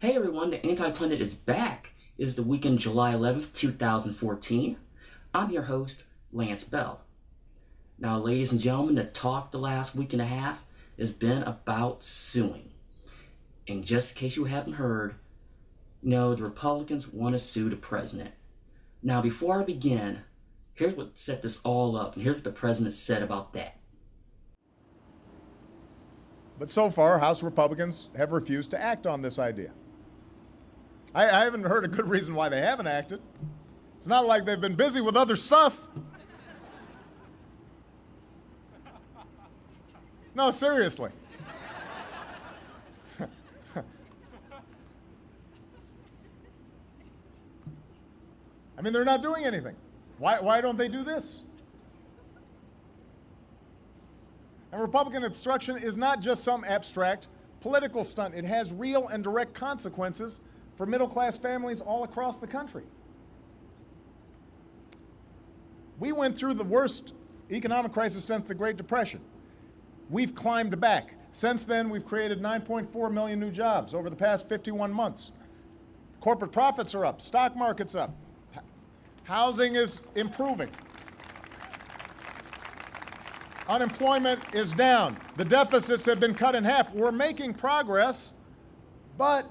Hey everyone, the Anti-Pundit is back. It is the weekend July 11th, 2014. I'm your host, Lance Bell. Now, ladies and gentlemen, the talk the last week and a half has been about suing. And just in case you haven't heard, the Republicans want to sue the president. Now, before I begin, here's what set this all up, and here's what the president said about that. But so far, House Republicans have refused to act on this idea. I haven't heard a good reason why they haven't acted. It's not like they've been busy with other stuff. No, seriously. I mean, they're not doing anything. Why don't they do this? And Republican obstruction is not just some abstract political stunt. It has real and direct consequences for middle-class families all across the country. We went through the worst economic crisis since the Great Depression. We've climbed back. Since then, we've created 9.4 million new jobs over the past 51 months. Corporate profits are up, stock market's up, housing is improving. Unemployment is down. The deficits have been cut in half. We're making progress, but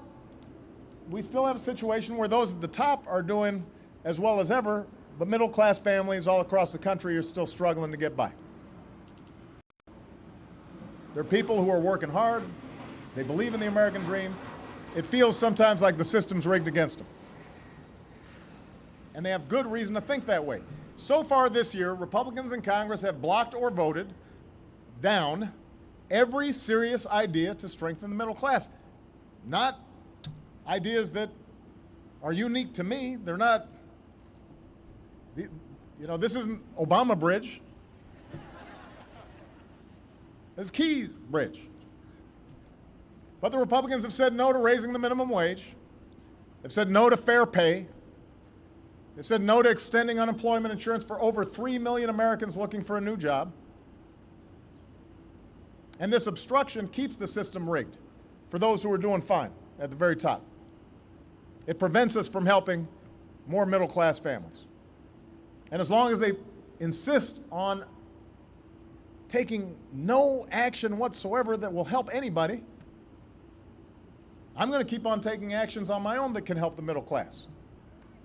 we still have a situation where those at the top are doing as well as ever, but middle-class families all across the country are still struggling to get by. There are people who are working hard. They believe in the American dream. It feels sometimes like the system's rigged against them. And they have good reason to think that way. So far this year, Republicans in Congress have blocked or voted down every serious idea to strengthen the middle class. Not ideas that are unique to me. They're not, this isn't Obama Bridge. This is Key's Bridge. But the Republicans have said no to raising the minimum wage. They've said no to fair pay. They've said no to extending unemployment insurance for over 3 million Americans looking for a new job. And this obstruction keeps the system rigged for those who are doing fine at the very top. It prevents us from helping more middle-class families. And as long as they insist on taking no action whatsoever that will help anybody, I'm going to keep on taking actions on my own that can help the middle class.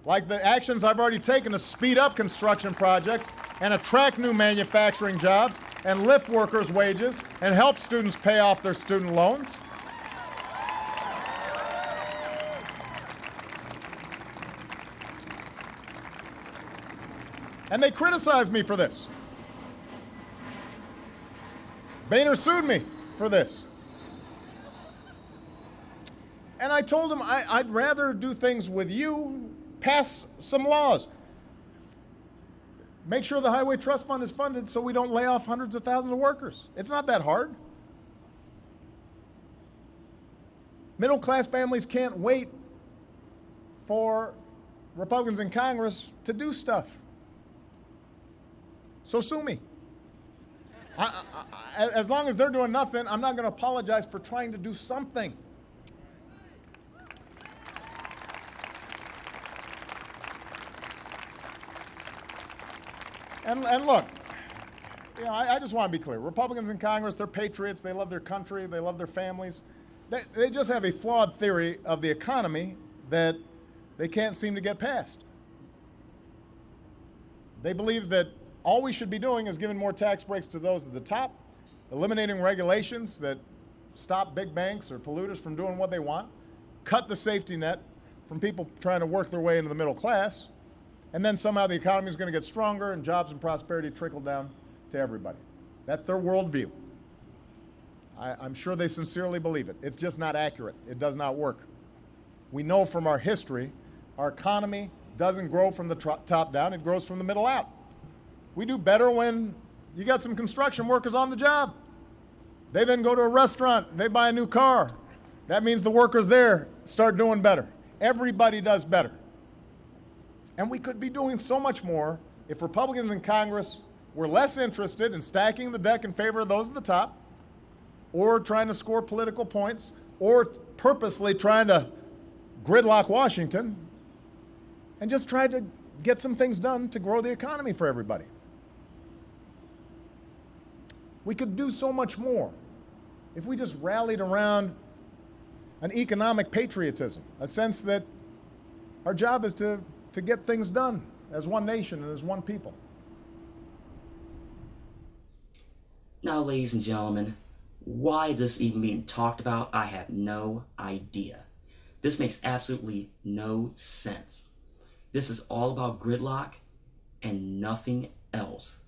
Like the actions I've already taken to speed up construction projects and attract new manufacturing jobs and lift workers' wages and help students pay off their student loans. And they criticize me for this. Boehner sued me for this. And I told him I'd rather do things with you, pass some laws. Make sure the Highway Trust Fund is funded so we don't lay off hundreds of thousands of workers. It's not that hard. Middle-class families can't wait for Republicans in Congress to do stuff. So sue me. As long as they're doing nothing, I'm not going to apologize for trying to do something. And look, I just want to be clear. Republicans in Congress, they're patriots. They love their country. They love their families. They just have a flawed theory of the economy that they can't seem to get past. They believe that all we should be doing is giving more tax breaks to those at the top, eliminating regulations that stop big banks or polluters from doing what they want, cut the safety net from people trying to work their way into the middle class, and then somehow the economy is going to get stronger and jobs and prosperity trickle down to everybody. That's their worldview. I'm sure they sincerely believe it. It's just not accurate. It does not work. We know from our history, our economy doesn't grow from the top down, it grows from the middle out. We do better when you got some construction workers on the job. They then go to a restaurant, they buy a new car. That means the workers there start doing better. Everybody does better. And we could be doing so much more if Republicans in Congress were less interested in stacking the deck in favor of those at the top, or trying to score political points, or purposely trying to gridlock Washington and just try to get some things done to grow the economy for everybody. We could do so much more if we just rallied around an economic patriotism, a sense that our job is to get things done as one nation and as one people. Now, ladies and gentlemen, why this even being talked about, I have no idea. This makes absolutely no sense. This is all about gridlock and nothing else.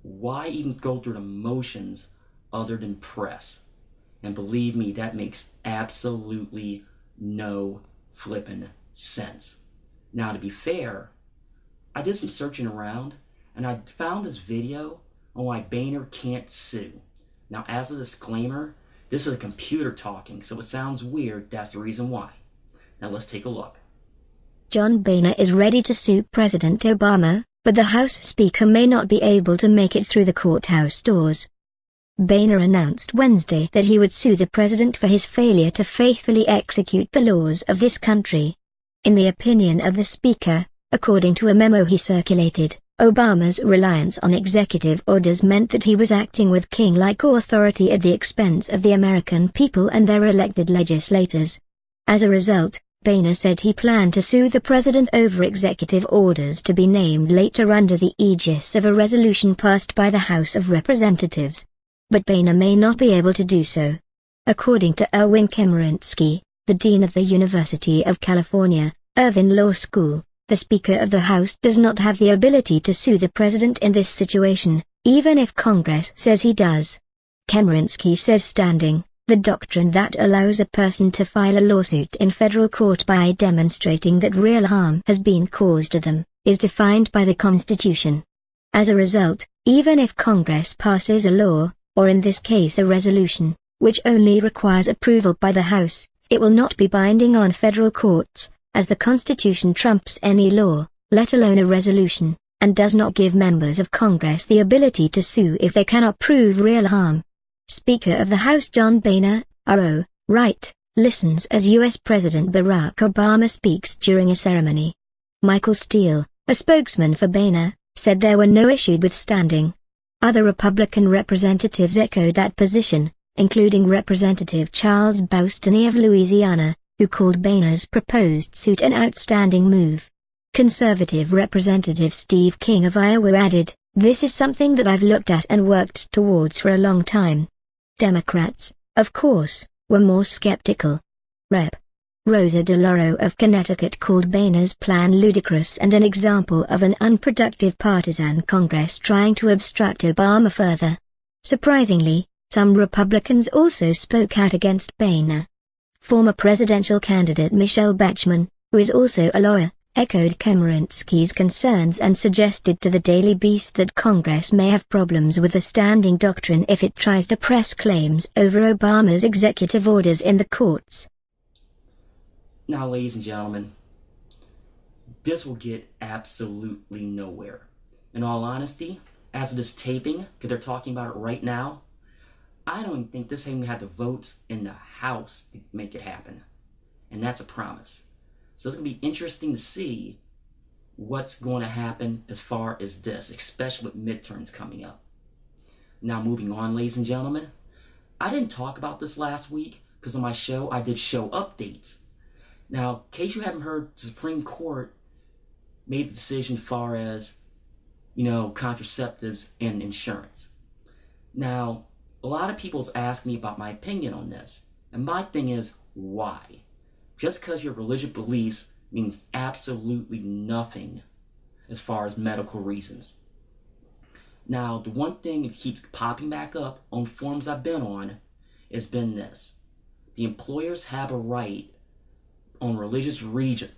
Why even go through the motions other than press? And believe me, that makes absolutely no flippin' sense. Now, to be fair, I did some searching around and I found this video on why Boehner can't sue. Now, as a disclaimer, this is a computer talking, so it sounds weird. That's the reason why. Now, let's take a look. John Boehner is ready to sue President Obama, but the House Speaker may not be able to make it through the courthouse doors. Boehner announced Wednesday that he would sue the president for his failure to faithfully execute the laws of this country. In the opinion of the Speaker, according to a memo he circulated, Obama's reliance on executive orders meant that he was acting with king-like authority at the expense of the American people and their elected legislators. As a result, Boehner said he planned to sue the president over executive orders to be named later under the aegis of a resolution passed by the House of Representatives. But Boehner may not be able to do so. According to Erwin Chemerinsky, the dean of the University of California, Irvine Law School, the Speaker of the House does not have the ability to sue the president in this situation, even if Congress says he does. Chemerinsky says standing, the doctrine that allows a person to file a lawsuit in federal court by demonstrating that real harm has been caused to them, is defined by the Constitution. As a result, even if Congress passes a law, or in this case a resolution, which only requires approval by the House, it will not be binding on federal courts, as the Constitution trumps any law, let alone a resolution, and does not give members of Congress the ability to sue if they cannot prove real harm. Speaker of the House John Boehner, R.O., right, listens as U.S. President Barack Obama speaks during a ceremony. Michael Steele, a spokesman for Boehner, said there were no issues with standing. Other Republican representatives echoed that position, including Representative Charles Boustany of Louisiana, who called Boehner's proposed suit an outstanding move. Conservative Representative Steve King of Iowa added, "This is something that I've looked at and worked towards for a long time." Democrats, of course, were more skeptical. Rep. Rosa DeLauro of Connecticut called Boehner's plan ludicrous and an example of an unproductive partisan Congress trying to obstruct Obama further. Surprisingly, some Republicans also spoke out against Boehner. Former presidential candidate Michelle Bachmann, who is also a lawyer, echoed Chemerinsky's concerns and suggested to the Daily Beast that Congress may have problems with the standing doctrine if it tries to press claims over Obama's executive orders in the courts. Now, ladies and gentlemen, this will get absolutely nowhere. In all honesty, as of this taping, because they're talking about it right now, I don't even think this even had the votes in the House to make it happen. And that's a promise. So it's going to be interesting to see what's going to happen as far as this, especially with midterms coming up. Now, moving on, ladies and gentlemen, I didn't talk about this last week because on my show, I did show updates. Now, in case you haven't heard, the Supreme Court made the decision as far as, contraceptives and insurance. Now, a lot of people's asked me about my opinion on this. And my thing is, why? Just because your religious beliefs means absolutely nothing as far as medical reasons. Now, the one thing that keeps popping back up on forums I've been on has been this. The employers have a right on religious reasons.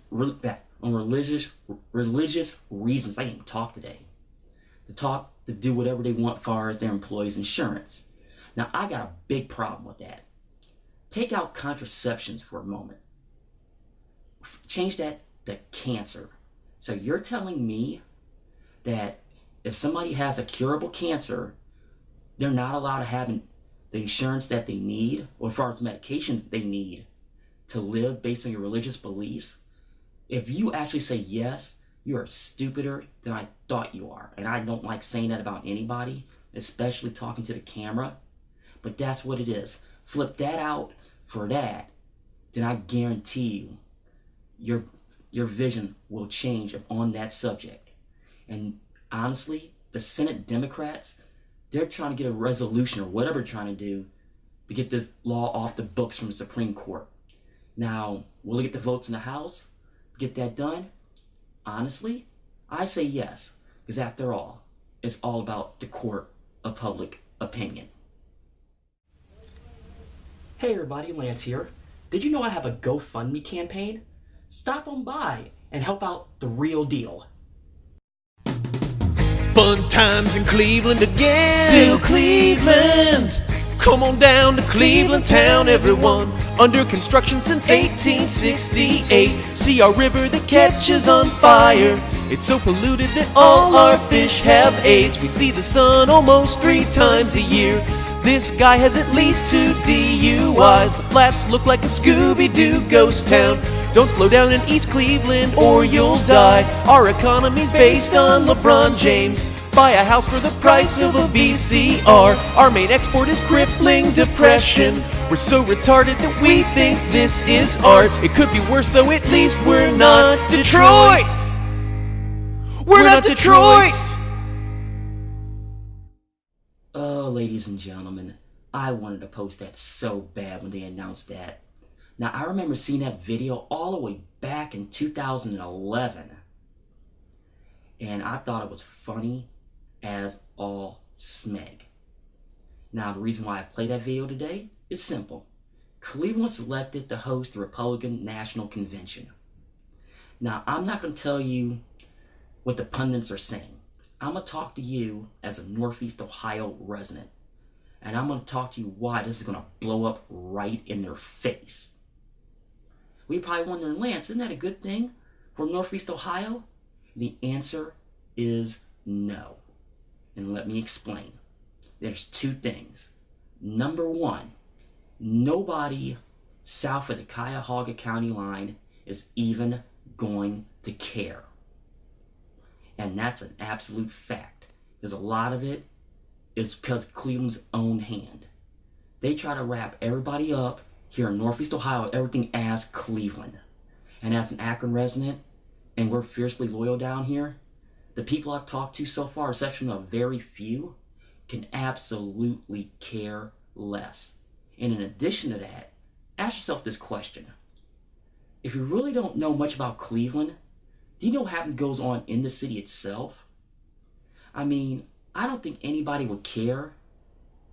I can't even talk today. To do whatever they want as far as their employees' insurance. Now, I got a big problem with that. Take out contraceptions for a moment. Change that to cancer. So you're telling me that if somebody has a curable cancer, they're not allowed to have the insurance that they need, or as far as medication they need, to live based on your religious beliefs, if you actually say yes, you are stupider than I thought you are. And I don't like saying that about anybody, especially talking to the camera. But that's what it is. Flip that out for that, then I guarantee you, your vision will change on that subject. And honestly, the Senate Democrats, they're trying to get a resolution or whatever they're trying to do to get this law off the books from the Supreme Court. Now, will they get the votes in the House? Get that done? Honestly, I say yes, because after all, it's all about the court of public opinion. Hey everybody, Lance here. Did you know I have a GoFundMe campaign? Stop on by and help out the real deal. Fun times in Cleveland again. Still Cleveland. Come on down to Cleveland town, everyone. Under construction since 1868. See our river that catches on fire. It's so polluted that all our fish have AIDS. We see the sun almost 3 times a year. This guy has at least 2 DUIs. The flats look like a Scooby-Doo ghost town. Don't slow down in East Cleveland or you'll die. Our economy's based on LeBron James. Buy a house for the price of a VCR. Our main export is crippling depression. We're so retarded that we think this is art. It could be worse though, at least we're not Detroit. We're not Detroit. Oh, ladies and gentlemen, I wanted to post that so bad when they announced that. Now, I remember seeing that video all the way back in 2011. And I thought it was funny as all smeg. Now, the reason why I played that video today is simple. Cleveland was selected to host the Republican National Convention. Now, I'm not going to tell you what the pundits are saying. I'm going to talk to you as a Northeast Ohio resident. And I'm going to talk to you why this is going to blow up right in their face. We're probably wondering, Lance, isn't that a good thing for Northeast Ohio? The answer is no. And let me explain. There's 2 things. Number 1, nobody south of the Cuyahoga County line is even going to care. And that's an absolute fact. Because a lot of it is because of Cleveland's own hand. They try to wrap everybody up here in Northeast Ohio, everything as Cleveland. And as an Akron resident, and we're fiercely loyal down here, the people I've talked to so far, exception of very few, can absolutely care less. And in addition to that, ask yourself this question. If you really don't know much about Cleveland, do you know what goes on in the city itself? I mean, I don't think anybody would care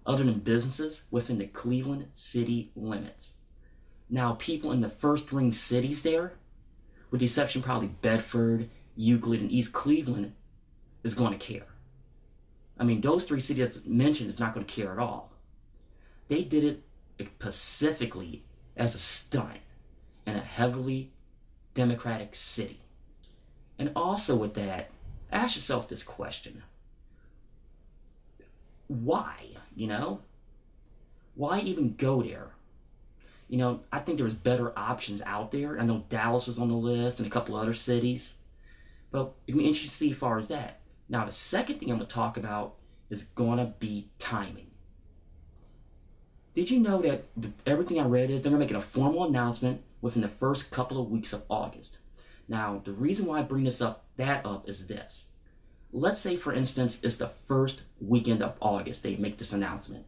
other than businesses within the Cleveland city limits. Now, people in the first ring cities there, with the exception probably Bedford, Euclid, and East Cleveland, is going to care. I mean, those 3 cities that's mentioned is not going to care at all. They did it specifically as a stunt in a heavily Democratic city. And also with that, ask yourself this question. Why, Why even go there? I think there's better options out there. I know Dallas was on the list and a couple other cities. But it'll be interesting to see as far as that. Now, the second thing I'm going to talk about is going to be timing. Did you know that everything I read is they're going to make a formal announcement within the first couple of weeks of August? Now, the reason why I bring that up is this. Let's say, for instance, it's the first weekend of August they make this announcement.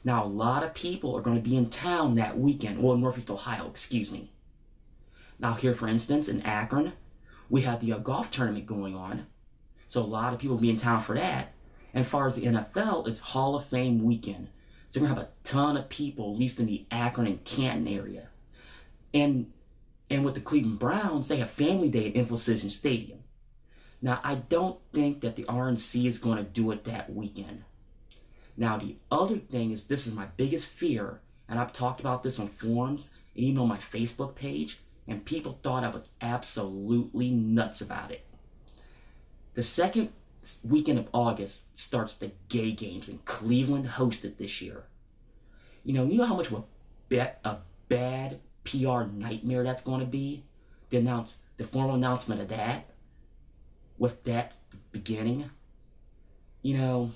Now, a lot of people are going to be in town that weekend, or Northeast Ohio, excuse me. Now, here, for instance, in Akron, we have the golf tournament going on. So a lot of people will be in town for that. And as far as the NFL, it's Hall of Fame weekend. So we're going to have a ton of people, at least in the Akron and Canton area. And with the Cleveland Browns, they have Family Day at Infocision Stadium. Now, I don't think that the RNC is going to do it that weekend. Now, the other thing is, this is my biggest fear, and I've talked about this on forums and even on my Facebook page, and people thought I was absolutely nuts about it. The second weekend of August starts the gay games, and Cleveland hosted this year. You know how much of a bad PR nightmare that's going to be, the formal announcement of that, with that beginning, you know,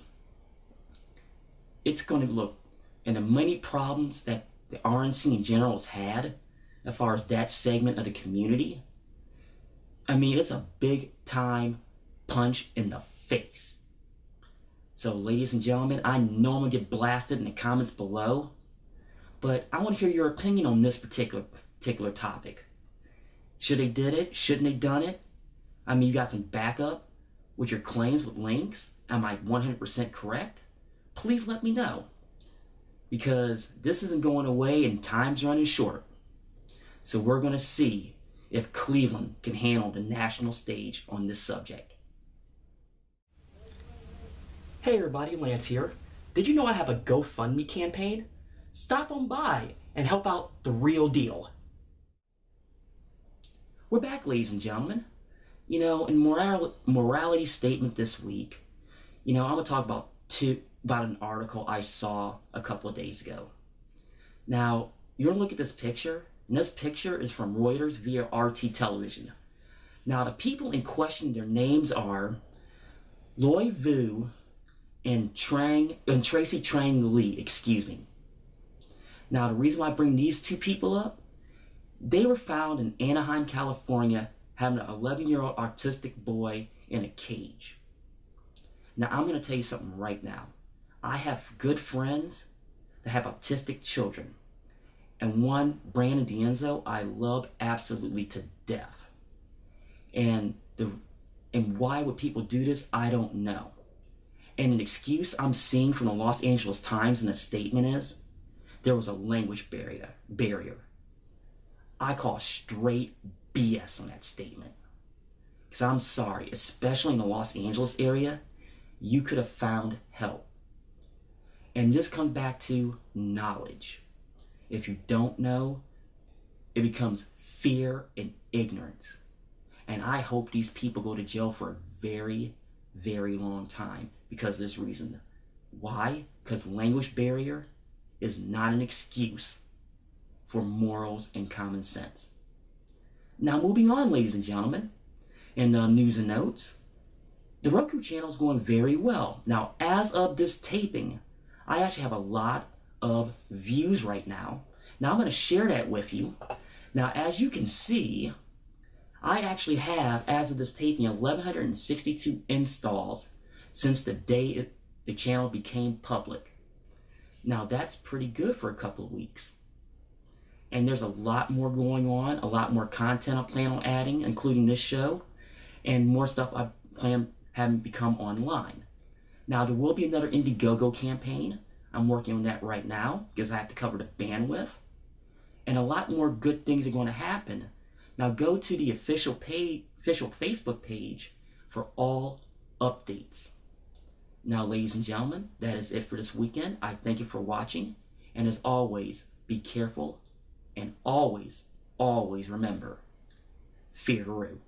it's going to look, and the many problems that the RNC in general has had as far as that segment of the community, I mean, it's a big time punch in the face. So, ladies and gentlemen, I know I'm going to get blasted in the comments below, but I want to hear your opinion on this particular topic. Should they did it? Shouldn't they done it? I mean, you got some backup with your claims with links? Am I 100% correct? Please let me know, because this isn't going away and time's running short. So we're going to see if Cleveland can handle the national stage on this subject. Hey everybody, Lance here. Did you know I have a GoFundMe campaign? Stop on by and help out the real deal. We're back, ladies and gentlemen. You know, in morality statement this week, you know, I'm going to talk about an article I saw a couple of days ago. Now, you're going to look at this picture, and this picture is from Reuters via RT television. Now, the people in question, their names are Loy Vu and Tracy Trang Lee, excuse me. Now, the reason why I bring these two people up, they were found in Anaheim, California, having an 11-year-old autistic boy in a cage. Now, I'm going to tell you something right now. I have good friends that have autistic children. And one, Brandon D'Enzo, I love absolutely to death. And why would people do this? I don't know. And an excuse I'm seeing from the Los Angeles Times in a statement is, there was a language barrier. I call straight BS on that statement. Because I'm sorry, especially in the Los Angeles area, you could have found help. And this comes back to knowledge. If you don't know, it becomes fear and ignorance. And I hope these people go to jail for a very, very long time because of this reason. Why? Because language barrier is not an excuse for morals and common sense. Now, moving on, ladies and gentlemen, in the news and notes, the Roku channel is going very well. Now, as of this taping, I actually have a lot of views right now. Now, I'm going to share that with you. Now, as you can see, I actually have, as of this taping, 1,162 installs since the day the channel became public. Now, that's pretty good for a couple of weeks. And there's a lot more going on, a lot more content I plan on adding, including this show, and more stuff I plan having become online. Now, there will be another Indiegogo campaign. I'm working on that right now because I have to cover the bandwidth. And a lot more good things are going to happen. Now, go to the official Facebook page for all updates. Now, ladies and gentlemen, that is it for this weekend. I thank you for watching. And as always, be careful and always, always remember, fear the root.